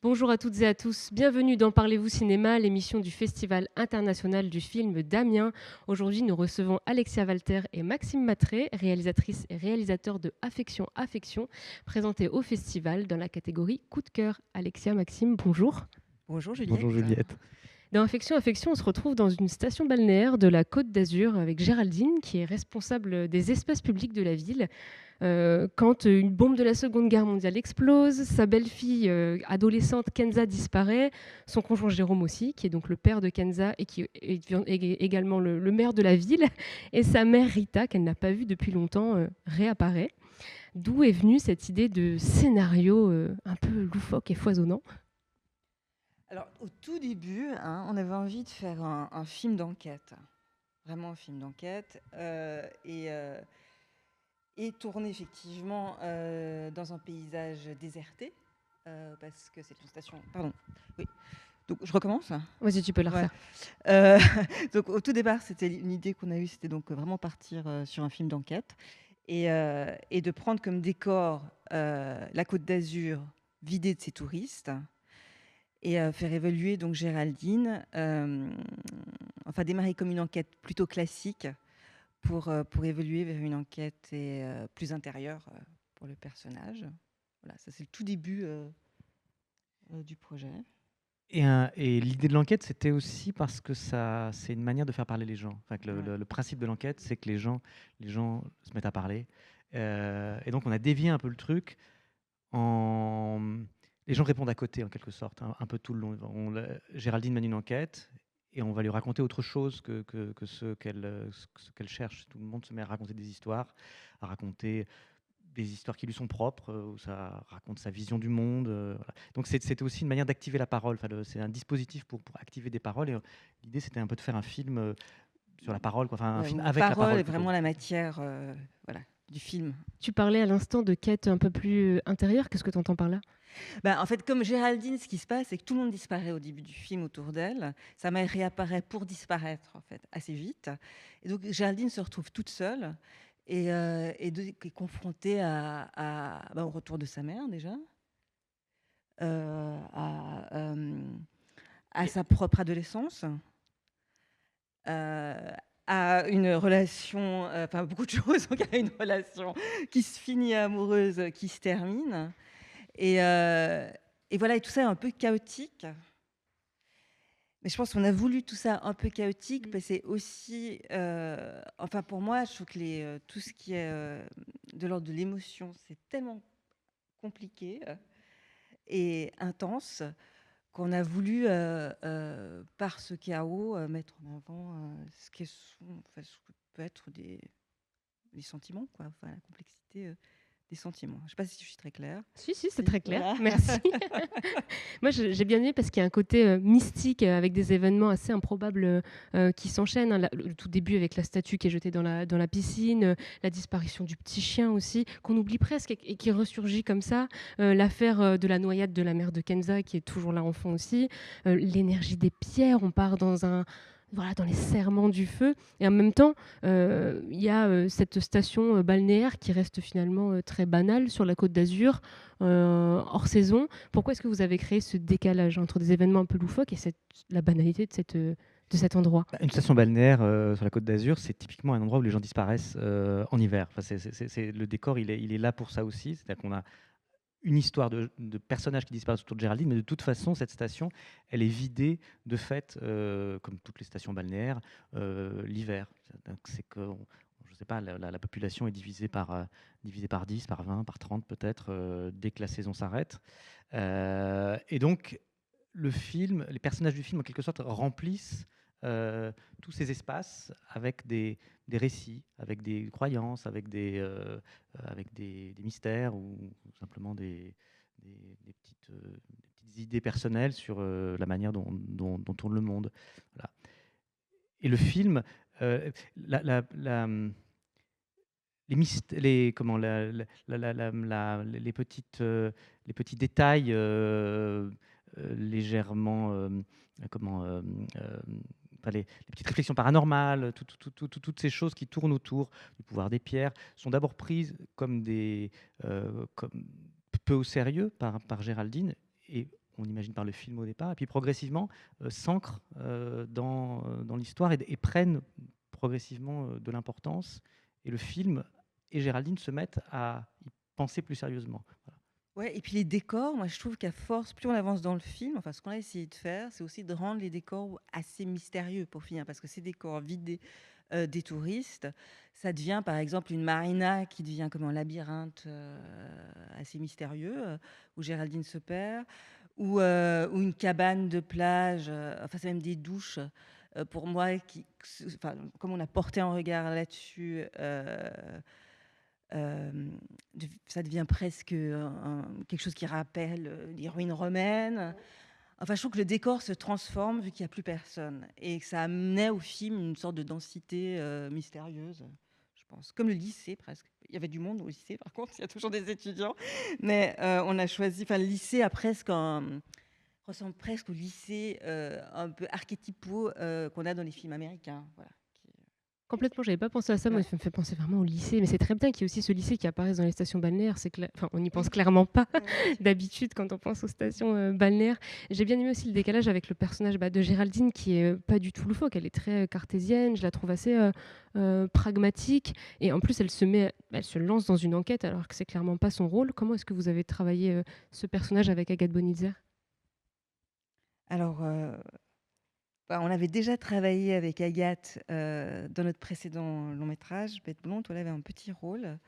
Bonjour à toutes et à tous, bienvenue dans Parlez-vous cinéma, l'émission du Festival international du film d'Amiens. Aujourd'hui, nous recevons Alexia Walter et Maxime Matré, réalisatrices et réalisateurs de Affection, présentés au festival dans la catégorie Coup de cœur. Alexia, Maxime, bonjour. Bonjour Juliette. Bonjour Juliette. Dans Affection, on se retrouve dans une station balnéaire de la Côte d'Azur avec Géraldine, qui est responsable des espaces publics de la ville. Quand une bombe de la Seconde Guerre mondiale explose, sa belle-fille adolescente Kenza disparaît, son conjoint Jérôme aussi, qui est donc le père de Kenza et qui est également le maire de la ville, et sa mère Rita, qu'elle n'a pas vue depuis longtemps, réapparaît. D'où est venue cette idée de scénario un peu loufoque et foisonnant? Alors, au tout début, on avait envie de faire un film d'enquête, vraiment un film d'enquête, et tourner effectivement dans un paysage déserté, parce que c'est une station. Pardon. Oui. Donc, je recommence. Vas-y, tu peux la refaire. Donc, au tout départ, c'était une idée qu'on a eue, c'était donc vraiment partir sur un film d'enquête et de prendre comme décor la Côte d'Azur vidée de ses touristes. Et faire évoluer donc Géraldine, démarrer comme une enquête plutôt classique pour évoluer vers une enquête plus intérieure pour le personnage. Voilà, ça c'est le tout début du projet. Et l'idée de l'enquête, c'était aussi parce que c'est une manière de faire parler les gens. Enfin, que le principe de l'enquête, c'est que les gens se mettent à parler. Et donc, on a dévié un peu le truc les gens répondent à côté, en quelque sorte, un peu tout le long. Géraldine mène une enquête et on va lui raconter autre chose que ce qu'elle cherche. Tout le monde se met à raconter des histoires, à raconter des histoires qui lui sont propres, où ça raconte sa vision du monde. Voilà. Donc c'était aussi une manière d'activer la parole. C'est un dispositif pour activer des paroles. Et l'idée, c'était un peu de faire un film sur la parole, quoi. Enfin, un film avec la parole. La parole est plutôt. vraiment la matière du film. Tu parlais à l'instant de quête un peu plus intérieure. Qu'est-ce que tu entends par là? En fait, comme Géraldine, ce qui se passe, c'est que tout le monde disparaît au début du film autour d'elle. Sa mère réapparaît pour disparaître, en fait, assez vite. Et donc, Géraldine se retrouve toute seule et est confrontée au retour de sa mère, déjà, à sa propre adolescence, à une relation, beaucoup de choses. Donc, il y a une relation qui se finit amoureuse, qui se termine. Et voilà, et tout ça est un peu chaotique. Mais je pense qu'on a voulu tout ça un peu chaotique, parce que c'est aussi, pour moi, je trouve que tout ce qui est de l'ordre de l'émotion, c'est tellement compliqué et intense qu'on a voulu, par ce chaos, mettre en avant ce que peut être des sentiments, quoi. Enfin, la complexité des sentiments. Je ne sais pas si je suis très claire. Si, c'est très clair. Voilà. Merci. Moi, j'ai bien aimé parce qu'il y a un côté mystique avec des événements assez improbables qui s'enchaînent. Le tout début avec la statue qui est jetée dans la piscine, la disparition du petit chien aussi, qu'on oublie presque et qui ressurgit comme ça. L'affaire de la noyade de la mère de Kenza qui est toujours là enfant aussi. L'énergie des pierres, on part dans les serments du feu. Et en même temps, il y a cette station balnéaire qui reste finalement très banale sur la Côte d'Azur, hors saison. Pourquoi est-ce que vous avez créé ce décalage entre des événements un peu loufoques et la banalité de cet endroit? Une station balnéaire sur la Côte d'Azur, c'est typiquement un endroit où les gens disparaissent en hiver. Enfin, le décor, il est là pour ça aussi. C'est-à-dire qu'on a une histoire de personnages qui disparaissent autour de Géraldine, mais de toute façon, cette station, elle est vidée de fait, comme toutes les stations balnéaires, l'hiver. C'est que, je ne sais pas, la population est divisée par 10, par 20, par 30 peut-être, dès que la saison s'arrête. Et donc, les personnages du film, en quelque sorte, remplissent tous ces espaces avec des récits, avec des croyances, avec des mystères ou simplement des petites idées personnelles sur la manière dont tourne le monde. Voilà. Et le film, comment, les petits détails légèrement, comment, enfin, les petites réflexions paranormales, toutes ces choses qui tournent autour du pouvoir des pierres sont d'abord prises comme peu au sérieux par Géraldine, et on imagine par le film au départ, et puis progressivement s'ancrent dans l'histoire et prennent progressivement de l'importance, et le film et Géraldine se mettent à y penser plus sérieusement. Voilà. Ouais, et puis les décors, moi je trouve qu'à force, plus on avance dans le film, enfin ce qu'on a essayé de faire, c'est aussi de rendre les décors assez mystérieux pour finir, parce que ces décors vidés des touristes, ça devient par exemple une marina qui devient comme un labyrinthe assez mystérieux, où Géraldine se perd, ou une cabane de plage, enfin c'est même des douches. Pour moi, enfin, comme on a porté un regard là-dessus, ça devient presque quelque chose qui rappelle les ruines romaines. Enfin, je trouve que le décor se transforme vu qu'il n'y a plus personne et que ça amenait au film une sorte de densité mystérieuse, je pense. Comme le lycée presque. Il y avait du monde au lycée, par contre, il y a toujours des étudiants. Mais on a choisi, enfin, le lycée ressemble presque au lycée un peu archétypaux qu'on a dans les films américains. Voilà. Complètement, j'avais pas pensé à ça. Moi, Ouais. ça me fait penser vraiment au lycée. Mais c'est très bien qu'il y ait aussi ce lycée qui apparaisse dans les stations balnéaires. Enfin, on n'y pense clairement pas d'habitude quand on pense aux stations balnéaires. J'ai bien aimé aussi le décalage avec le personnage de Géraldine qui est pas du tout loufoque. Elle est très cartésienne. Je la trouve assez pragmatique. Et en plus, elle se lance dans une enquête alors que c'est clairement pas son rôle. Comment est-ce que vous avez travaillé ce personnage avec Agathe Bonitzer? Alors, on avait déjà travaillé avec Agathe dans notre précédent long métrage, Bête Blonde, où elle avait un petit rôle.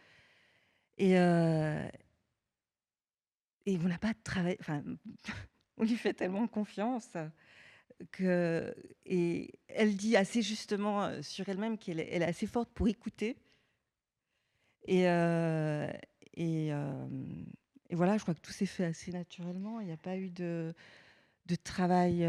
Et, et on n'a pas travaillé. Enfin, on lui fait tellement confiance que. Et elle dit assez justement sur elle-même elle est assez forte pour écouter. Et, et, euh, et voilà, je crois que tout s'est fait assez naturellement. Il n'y a pas eu de travail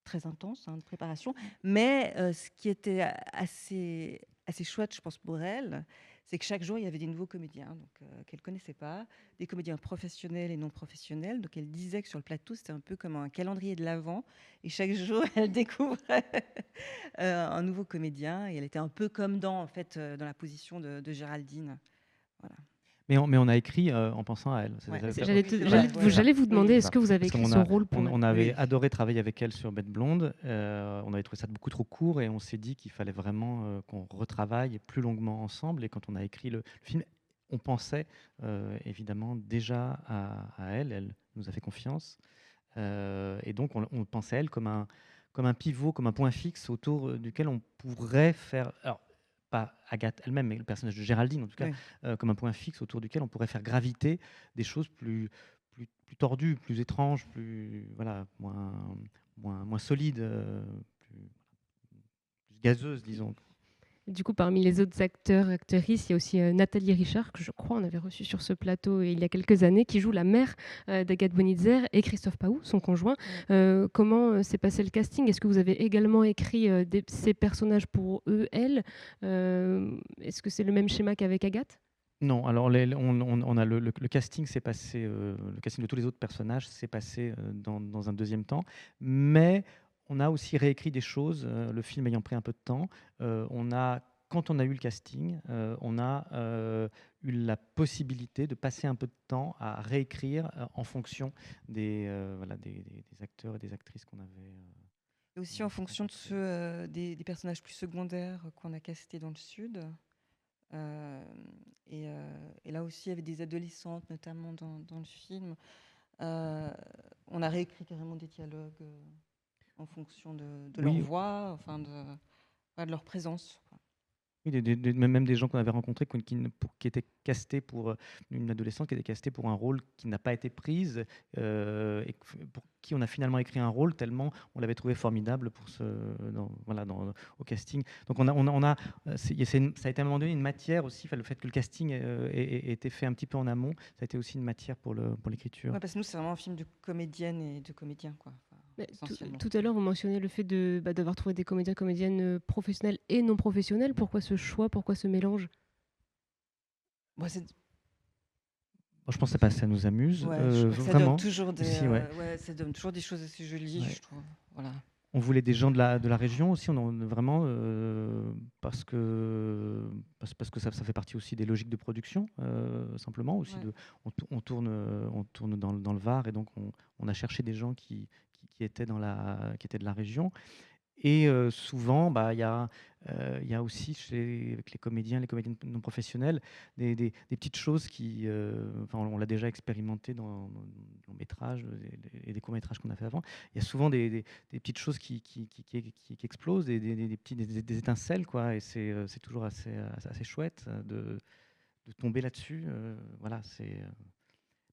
très intense de préparation. Mais ce qui était assez chouette, je pense, pour elle, c'est que chaque jour, il y avait des nouveaux comédiens qu'elle ne connaissait pas, des comédiens professionnels et non professionnels. Donc elle disait que sur le plateau, c'était un peu comme un calendrier de l'Avent. Et chaque jour, elle découvrait un nouveau comédien. Et elle était un peu comme en fait, dans la position de Géraldine. Voilà. Mais on a écrit en pensant à elle. Ouais. J'allais vous demander, est-ce que vous avez Parce écrit qu'on son rôle pour on avait Oui. adoré travailler avec elle sur Bête Blonde. On avait trouvé ça beaucoup trop court et on s'est dit qu'il fallait vraiment qu'on retravaille plus longuement ensemble. Et quand on a écrit le film, on pensait évidemment déjà à elle. Elle nous a fait confiance. Et donc on pensait à elle comme un pivot, comme un point fixe autour duquel on pourrait faire. Alors, pas Agathe elle-même, mais le personnage de Géraldine, en tout cas, Oui. comme un point fixe autour duquel on pourrait faire graviter des choses plus tordues, plus étranges, voilà, moins solides, plus gazeuses, disons. Du coup, parmi les autres acteurs, actrices, il y a aussi Nathalie Richard, que je crois on avait reçu sur ce plateau il y a quelques années, qui joue la mère d'Agathe Bonitzer, et Christophe Paou, son conjoint. Comment s'est passé le casting? Est-ce que vous avez également écrit ces personnages pour eux, elles? Est-ce que c'est le même schéma qu'avec Agathe? Non, alors on a le casting s'est passé, le casting de tous les autres personnages s'est passé dans un deuxième temps, mais on a aussi réécrit des choses, le film ayant pris un peu de temps. Quand on a eu le casting, on a eu la possibilité de passer un peu de temps à réécrire en fonction voilà, des acteurs et des actrices qu'on avait. Et aussi en fonction de ceux des personnages plus secondaires qu'on a castés dans le Sud. Et là aussi, il y avait des adolescentes, notamment dans le film. On a réécrit carrément des dialogues en fonction de leur Oui, voix, enfin de leur présence. oui, même des gens qu'on avait rencontrés qui étaient castés pour une adolescente qui était castée pour un rôle qui n'a pas été prise et pour qui on a finalement écrit un rôle tellement on l'avait trouvé formidable au casting. Donc ça a été à un moment donné une matière aussi, le fait que le casting ait été fait un petit peu en amont, ça a été aussi une matière pour l'écriture. Ouais, parce que nous, c'est vraiment un film de comédiennes et de comédiens, quoi. Tout à l'heure, vous mentionnez le fait d'avoir trouvé des comédiens, comédiennes professionnels et non professionnels. Pourquoi ce choix? Pourquoi ce mélange? Bon, Moi, je pense que ça nous amuse, ouais, je crois que ça donne vraiment. toujours Aussi, ouais. ça donne toujours des choses assez jolies, Ouais. je trouve. Voilà. On voulait des gens de la région aussi, vraiment, parce que ça fait partie aussi des logiques de production, simplement aussi. Ouais. On tourne dans le Var, et donc on a cherché des gens qui étaient qui étaient de la région. Et souvent, bah, il y a aussi avec les comédiens, les comédiennes non professionnels, des petites choses enfin, on l'a déjà expérimenté dans des longs métrages et des courts métrages qu'on a fait avant. Il y a souvent des petites choses qui explosent, des étincelles, quoi. Et c'est toujours assez chouette de tomber là-dessus. Voilà,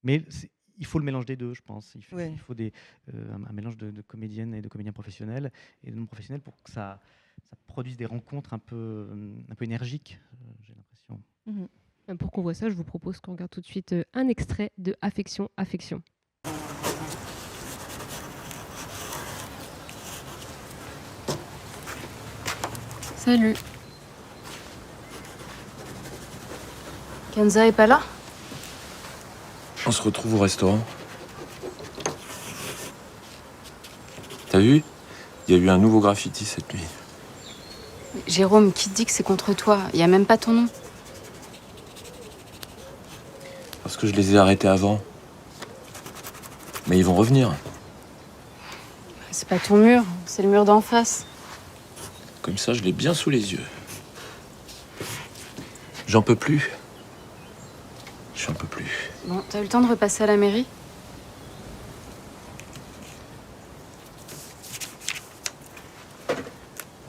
mais il faut le mélange des deux, je pense. Ouais. Il faut un mélange de comédiennes et de comédiens professionnels et de non professionnels pour que ça produise des rencontres un peu énergiques, j'ai l'impression. Pour qu'on voit ça, je vous propose qu'on regarde tout de suite un extrait de Affection, Affection. Salut. Kenza est pas là? On se retrouve au restaurant. T'as vu? Il y a eu un nouveau graffiti cette nuit. Jérôme, qui te dit que c'est contre toi? Il y a même pas ton nom. Parce que je les ai arrêtés avant. Mais ils vont revenir. C'est pas ton mur, c'est le mur d'en face. Comme ça, je l'ai bien sous les yeux. J'en peux plus. J'en peux plus. Bon, t'as eu le temps de repasser à la mairie?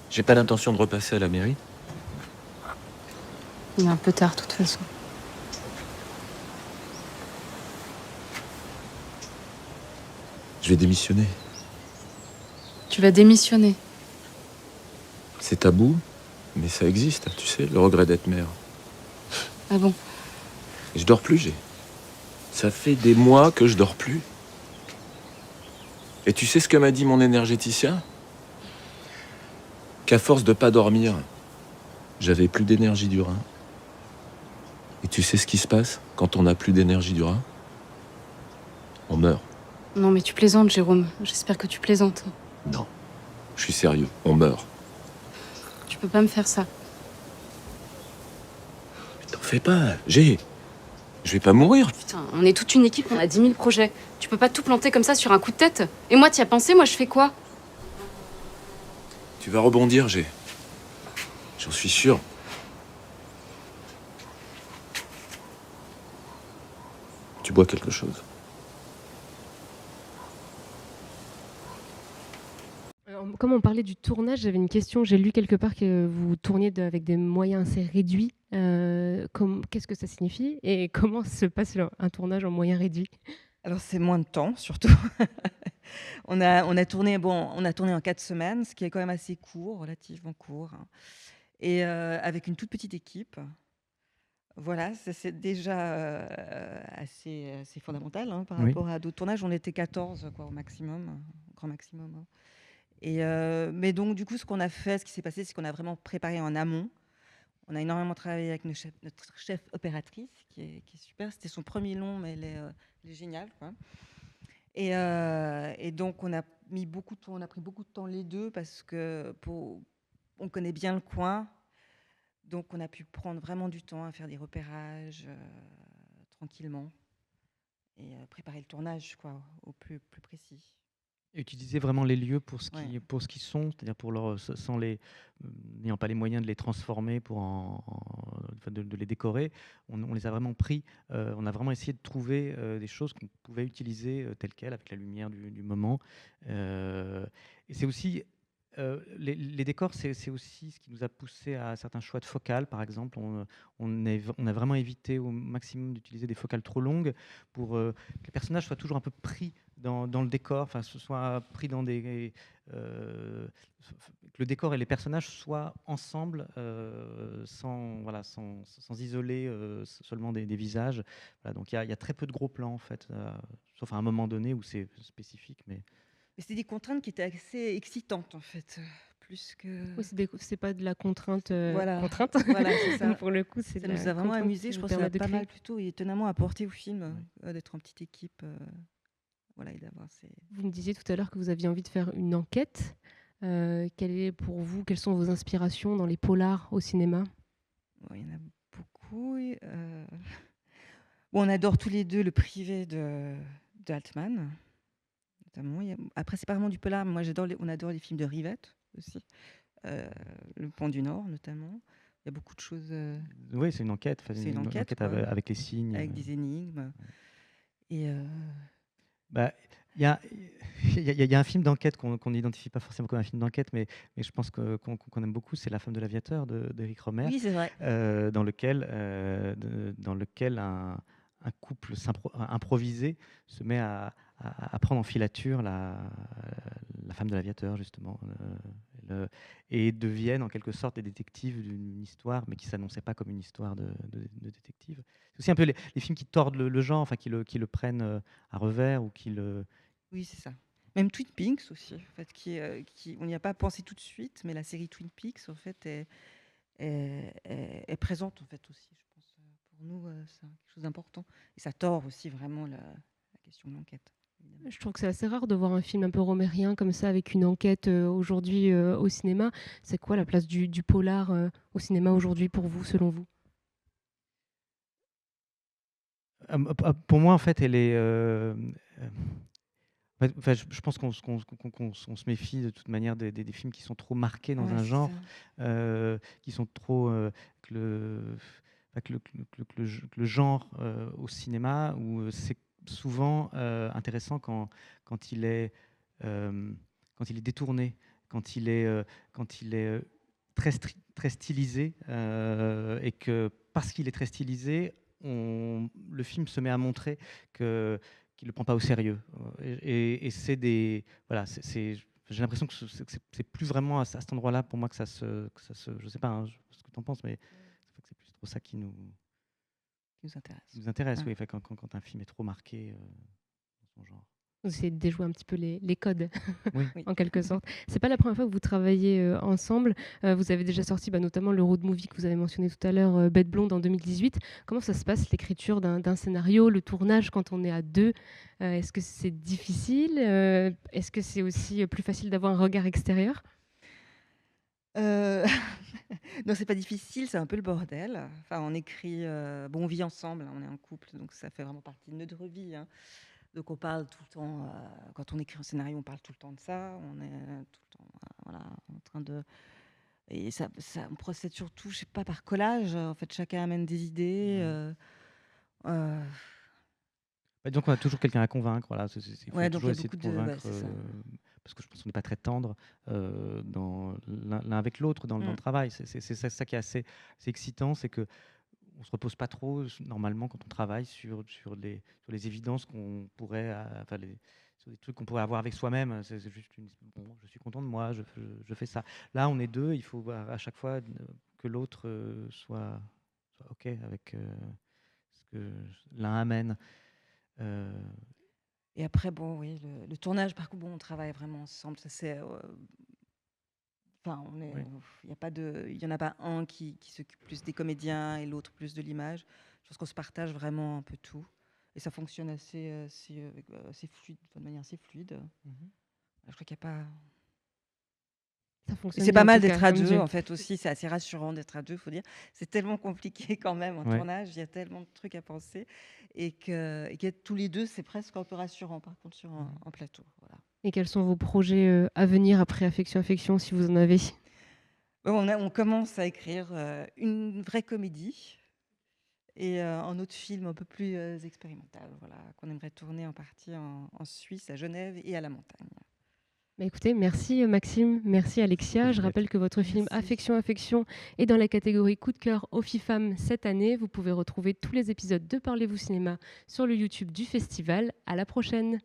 J'ai pas l'intention de repasser à la mairie. Il est un peu tard, de toute façon. Je vais démissionner. Tu vas démissionner. C'est tabou, mais ça existe, tu sais, le regret d'être mère. Ah bon? Et je dors plus, Ça fait des mois que je dors plus. Et tu sais ce que m'a dit mon énergéticien? Qu'à force de pas dormir, j'avais plus d'énergie du rein. Et tu sais ce qui se passe quand on n'a plus d'énergie du rein? On meurt. Non, mais tu plaisantes, Jérôme. J'espère que tu plaisantes. Non, je suis sérieux, on meurt. Tu peux pas me faire ça. Mais t'en fais pas, je vais pas mourir. Putain, on est toute une équipe, on a 10 000 projets. Tu peux pas tout planter comme ça sur un coup de tête. Et moi, t'y as pensé, moi je fais quoi? Tu vas rebondir, J'en suis sûr. Tu bois quelque chose? Alors, comme on parlait du tournage, j'avais une question. J'ai lu quelque part que vous tourniez avec des moyens assez réduits. Qu'est-ce que ça signifie et comment se passe un tournage en moyens réduits? Alors, c'est moins de temps, surtout. On a tourné en 4 semaines, ce qui est quand même assez court, relativement court, hein. Et avec une toute petite équipe. Voilà, ça c'est déjà assez fondamental, hein, par Oui. rapport à d'autres tournages. On était 14, quoi, au maximum, au grand maximum, hein. Et mais donc du coup, ce qui s'est passé, c'est qu'on a vraiment préparé en amont. On a énormément travaillé avec notre chef opératrice qui est super. C'était son premier long, mais elle est géniale, quoi. Et donc on a pris beaucoup de temps les deux parce que on connaît bien le coin. Donc on a pu prendre vraiment du temps à faire des repérages tranquillement et préparer le tournage, quoi, au plus précis. Et utiliser vraiment les lieux pour Ouais. pour ce qu'ils sont, c'est-à-dire sans n'ayant pas les moyens de les transformer enfin, de les décorer. On les a vraiment pris. On a vraiment essayé de trouver des choses qu'on pouvait utiliser telles quelles, avec la lumière du moment. Et c'est aussi les décors, c'est aussi ce qui nous a poussé à certains choix de focales, par exemple. On a vraiment évité au maximum d'utiliser des focales trop longues pour que les personnages soient toujours un peu pris dans le décor, enfin, se soient pris dans que le décor et les personnages soient ensemble, sans isoler seulement des visages. Voilà, donc il y a très peu de gros plans, en fait, sauf à un moment donné où c'est spécifique. Mais Mais c'était des contraintes qui étaient assez excitantes, en fait, plus que... Oui, c'est pas de la contrainte. Voilà, contrainte. voilà, c'est ça. Pour le coup, c'est Ça de nous la a vraiment contrainte amusés. qui Je vous pense que ça permet a de pas créer. mal plutôt et étonnamment apporté au film d'être en petite équipe. Voilà, et d'avoir ces... Vous me disiez tout à l'heure que vous aviez envie de faire une enquête. Quelles sont vos inspirations dans les polars au cinéma? Bon, il y en a beaucoup. Bon, on adore tous les deux le privé de Altman, notamment. Après, c'est pas vraiment du polar, mais moi on adore les films de Rivette aussi. Le Pont du Nord, notamment. Il y a beaucoup de choses Oui, c'est une enquête, C'est une enquête, enquête quoi. avec les signes. avec des énigmes. Et Bah, il y a, il y a un film d'enquête qu'on n'identifie pas forcément comme un film d'enquête, mais je pense qu'on aime beaucoup, c'est La femme de l'aviateur d'Éric Rohmer, oui, c'est vrai. dans lequel un couple improvisé se met à prendre en filature la femme de l'aviateur, justement, et deviennent en quelque sorte des détectives d'une histoire, mais qui ne s'annonçait pas comme une histoire de détective. C'est aussi un peu les films qui tordent le genre, enfin qui le prennent à revers ou qui le... Oui, c'est ça. Même Twin Peaks aussi, en fait, on n'y a pas pensé tout de suite, mais la série Twin Peaks, en fait, est présente, en fait, aussi, je pense. Pour nous, c'est quelque chose d'important. Et ça tord aussi vraiment la question de l'enquête. Évidemment. Je trouve que c'est assez rare de voir un film un peu romérien comme ça, avec une enquête aujourd'hui au cinéma. C'est quoi la place du polar au cinéma aujourd'hui pour vous, selon vous? Pour moi, en fait, elle est... enfin, je pense qu'on se méfie de toute manière des films qui sont trop marqués dans Ouais, un c'est genre, ça. qui sont trop... que le genre au cinéma, où c'est souvent intéressant quand il est, quand il est détourné, quand il est, très stylisé, et que parce qu'il est très stylisé, le film se met à montrer qu'il ne le prend pas au sérieux. Et c'est des... Voilà, j'ai l'impression que c'est plus vraiment à cet endroit-là, pour moi, que ça se... Je sais pas ce que tu en penses, mais c'est plus trop ça qui nous intéresse. Ouais. Oui, enfin, quand un film est trop marqué dans son genre. Vous essayez de déjouer un petit peu les codes, Oui. Oui. en quelque sorte. C'est pas la première fois que vous travaillez ensemble. Vous avez déjà sorti notamment le road movie que vous avez mentionné tout à l'heure, Bête blonde, en 2018. Comment ça se passe, l'écriture d'un scénario, le tournage quand on est à deux? Est-ce que c'est difficile? Est-ce que c'est aussi plus facile d'avoir un regard extérieur? Non, c'est pas difficile, c'est un peu le bordel. Enfin, on écrit, bon, on vit ensemble, hein, on est un couple, donc ça fait vraiment partie de notre vie, hein. Donc on parle tout le temps, quand on écrit un scénario, on parle tout le temps de ça. On est tout le temps, voilà, en train de... Et on procède surtout, je sais pas, par collage. En fait, chacun amène des idées. Donc on a toujours quelqu'un à convaincre. Voilà. Il faut Ouais, donc il toujours y a essayer de beaucoup de... convaincre, ouais, c'est ça. parce que je pense qu'on n'est pas très tendre l'un avec l'autre dans le travail. C'est ça qui est assez excitant, c'est que on se repose pas trop normalement quand on travaille sur les évidences qu'on pourrait, sur des trucs qu'on pourrait avoir avec soi-même. C'est juste bon, je suis content de moi, je fais ça. Là, on est deux, il faut à chaque fois que l'autre soit OK avec ce que l'un amène. Et après, bon, oui, le tournage, par contre, bon, on travaille vraiment ensemble. Ça, c'est... Enfin, Oui. il y en a pas un qui s'occupe plus des comédiens et l'autre plus de l'image. Je pense qu'on se partage vraiment un peu tout. Et ça fonctionne assez fluide, de manière assez fluide. Je crois qu'il n'y a pas... Ça Et fonctionne c'est bien, pas en mal tout cas, d'être à comme deux, Dieu. en fait, aussi. C'est assez rassurant d'être à deux, faut dire. C'est tellement compliqué quand même, un Ouais. tournage. Il y a tellement de trucs à penser. Et qu'être tous les deux, c'est presque un peu rassurant, par contre, sur un plateau. Voilà. Et quels sont vos projets à venir après Affection, si vous en avez? On commence à écrire une vraie comédie et un autre film un peu plus expérimental, voilà, qu'on aimerait tourner en partie en Suisse, à Genève et à la montagne. Écoutez, merci Maxime, merci Alexia. Je rappelle que votre film Merci. Affection est dans la catégorie coup de cœur au FIFAM cette année. Vous pouvez retrouver tous les épisodes de Parlez-vous cinéma sur le YouTube du festival. À la prochaine.